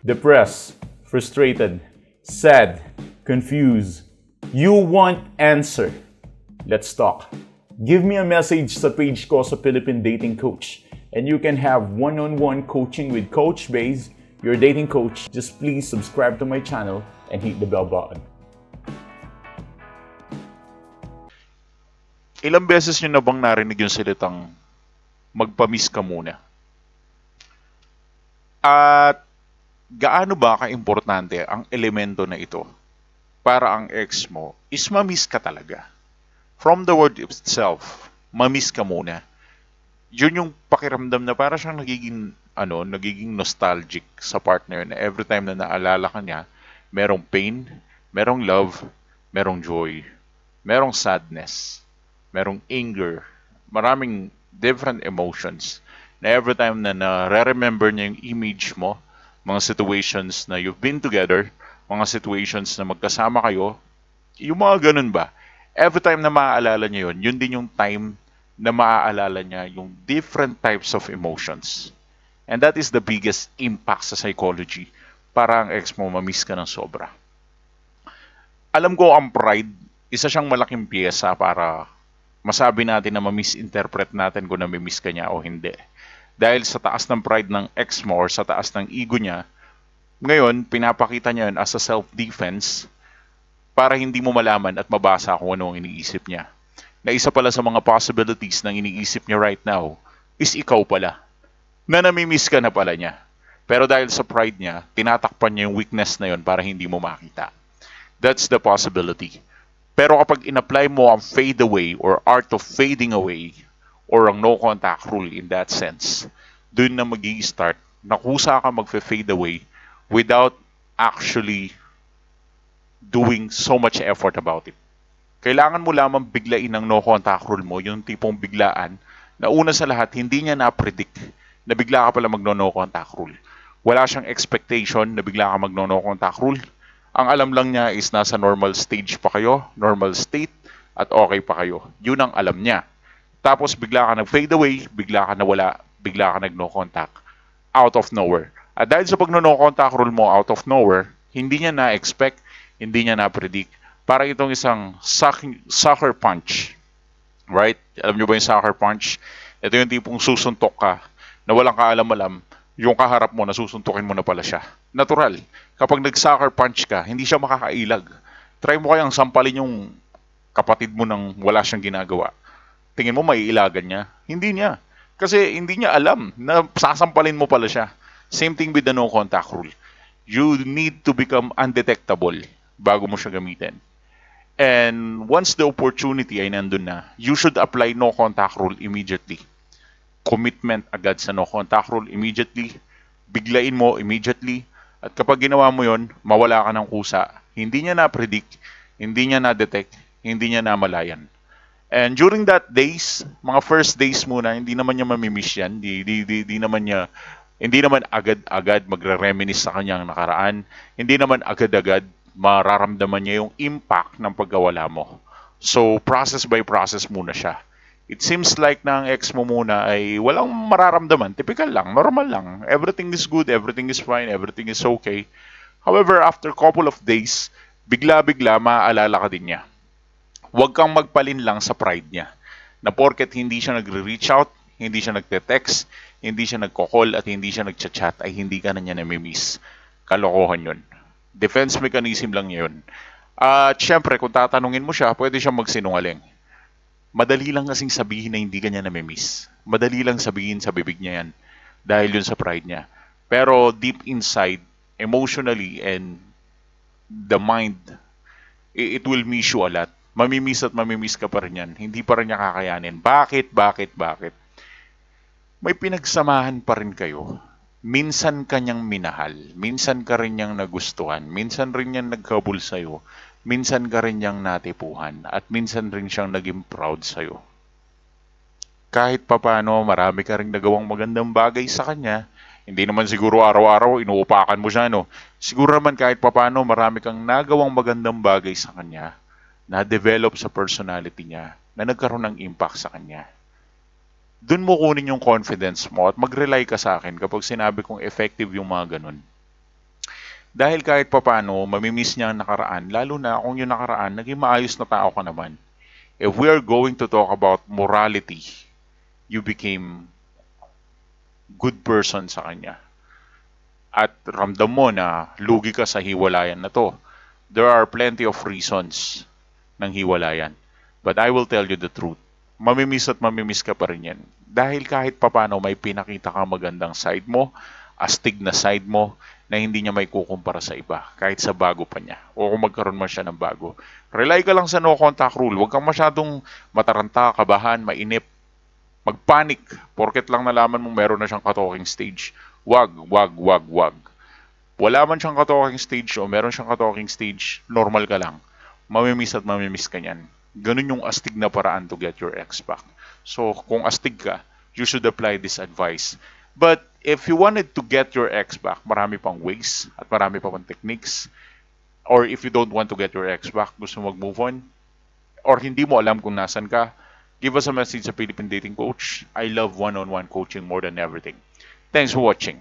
Depressed, frustrated, sad, confused. You want answer. Let's talk. Give me a message sa page ko sa Philippine Dating Coach and you can have one-on-one coaching with Coach Baze, your dating coach. Just please subscribe to my channel and hit the bell button. Ilang beses nyo na bang narinig yung salitang magpa-miss ka muna? At gaano ba ka-importante ang elemento na ito para ang ex mo is ma-miss ka talaga? From the word itself, ma-miss ka muna. Yun yung pakiramdam na para siyang nagiging nostalgic sa partner na every time na naalala ka niya, merong pain, merong love, merong joy, merong sadness, merong anger, maraming different emotions na every time na nare-remember niya yung image mo, mga situations na you've been together, mga situations na magkasama kayo, yung mga ganun ba? Every time na maaalala niya yun, yun din yung time na maaalala niya yung different types of emotions. And that is the biggest impact sa psychology para ang ex mo ma-miss ka ng sobra. Alam ko ang pride, isa siyang malaking piyesa para masabi natin na ma-misinterpret natin kung nami-miss ka niya o hindi. Dahil sa taas ng pride ng ex mo or sa taas ng ego niya, ngayon, pinapakita niya yun as a self-defense para hindi mo malaman at mabasa kung ano ang iniisip niya. Na isa pala sa mga possibilities ng iniisip niya right now is ikaw pala. Na nami-miss ka na pala niya. Pero dahil sa pride niya, tinatakpan niya yung weakness na yun para hindi mo makita. That's the possibility. Pero kapag in-apply mo ang fade away or art of fading away or ang no contact rule in that sense, dun na mag-i-start na kusa ka mag-fade away without actually doing so much effort about it. Kailangan mo lamang biglain ang no contact rule mo, yung tipong biglaan na una sa lahat, hindi niya na-predict na bigla ka pala magno-no contact rule. Wala siyang expectation na bigla ka magno-no contact rule. Ang alam lang niya is nasa normal stage pa kayo, normal state, at okay pa kayo. Yun ang alam niya. Tapos bigla ka nag-fade away, bigla ka nawala, bigla ka nag-no contact. Out of nowhere. At dahil sa pag-no contact rule mo out of nowhere, hindi niya na-expect, hindi niya na-predict. Para itong isang sucker punch. Right? Alam niyo ba yung sucker punch? Ito yung tipong susuntok ka na walang kaalam-alam, yung kaharap mo, nasusuntukin mo na pala siya. Natural. Kapag nag-sucker punch ka, hindi siya makakailag. Try mo kayang sampalin yung kapatid mo nang wala siyang ginagawa. Tingin mo may ilagan niya? Hindi niya. Kasi hindi niya alam na sasampalin mo pala siya. Same thing with the no contact rule. You need to become undetectable bago mo siya gamitin. And once the opportunity ay nandun na, you should apply no contact rule immediately. Commitment agad sa no contact rule immediately. Biglain mo immediately. At kapag ginawa mo yon, mawala ka ng kusa. Hindi niya na-predict, hindi niya na-detect, hindi niya namalayan. And during that days, mga first days muna, hindi naman niya mamimiss yan. Hindi naman agad-agad magre-reminisce sa kanyang nakaraan. Hindi naman agad-agad mararamdaman niya yung impact ng pagkawala mo. So, process by process muna siya. It seems like na ang ex mo muna ay walang mararamdaman. Typical lang, normal lang. Everything is good, everything is fine, everything is okay. However, after couple of days, bigla-bigla maaalala ka din niya. Huwag kang magpalin lang sa pride niya. Na porket hindi siya nagre-reach out, hindi siya nagte-text, hindi siya nagko-call at hindi siya nagchat-chat ay hindi ka na niya namimiss. Kalokohan yun. Defense mechanism lang yun. At syempre, kung tatanungin mo siya, pwede siyang magsinungaling. Madali lang kasing sabihin na hindi ka niya namimiss. Madali lang sabihin sa bibig niya yan. Dahil yun sa pride niya. Pero deep inside, emotionally and the mind, it will miss you a lot. Mamimiss at mamimiss ka pa rin yan. Hindi pa rin niya kakayanin. Bakit? May pinagsamahan pa rin kayo. Minsan kanyang minahal. Minsan ka rin niyang nagustuhan. Minsan rin niyang nagkabul sa'yo. Minsan ka rin niyang natipuhan. At minsan rin siyang naging proud sa'yo. Kahit papano, marami ka rin nagawang magandang bagay sa kanya. Hindi naman siguro araw-araw inuupakan mo siya, no? Siguro naman kahit papano, marami kang nagawang magandang bagay sa kanya na-develop sa personality niya, na nagkaroon ng impact sa kanya. Doon mo kunin yung confidence mo at mag-rely ka sa akin kapag sinabi kong effective yung mga ganun. Dahil kahit papano, mamimiss niya ang nakaraan, lalo na kung yung nakaraan, naging maayos na tao ka naman. If we are going to talk about morality, you became good person sa kanya. At ramdam mo na lugi ka sa hiwalayan na to. There are plenty of reasons ng hiwalayan. But I will tell you the truth. Mamimiss at mamimiss ka pa rin yan. Dahil kahit papano may pinakita ka magandang side mo, astig na side mo, na hindi niya may kukumpara sa iba, kahit sa bago pa niya. O kung magkaroon man siya ng bago. Rely ka lang sa no contact rule. Huwag kang masyadong mataranta, kabahan, mainip, magpanic, porket lang nalaman mo meron na siyang ka-talking stage. Wag, wag, wag, wag. Wala man siyang ka-talking stage o meron siyang ka-talking stage, normal ka lang. Mamimiss at mamimiss ka niyan. Ganun yung astig na paraan to get your ex back. So, kung astig ka, you should apply this advice. But, if you wanted to get your ex back, marami pang ways at marami pa pang techniques. Or if you don't want to get your ex back, gusto mo mag-move on, or hindi mo alam kung nasan ka, give us a message sa Philippine Dating Coach. I love one-on-one coaching more than everything. Thanks for watching.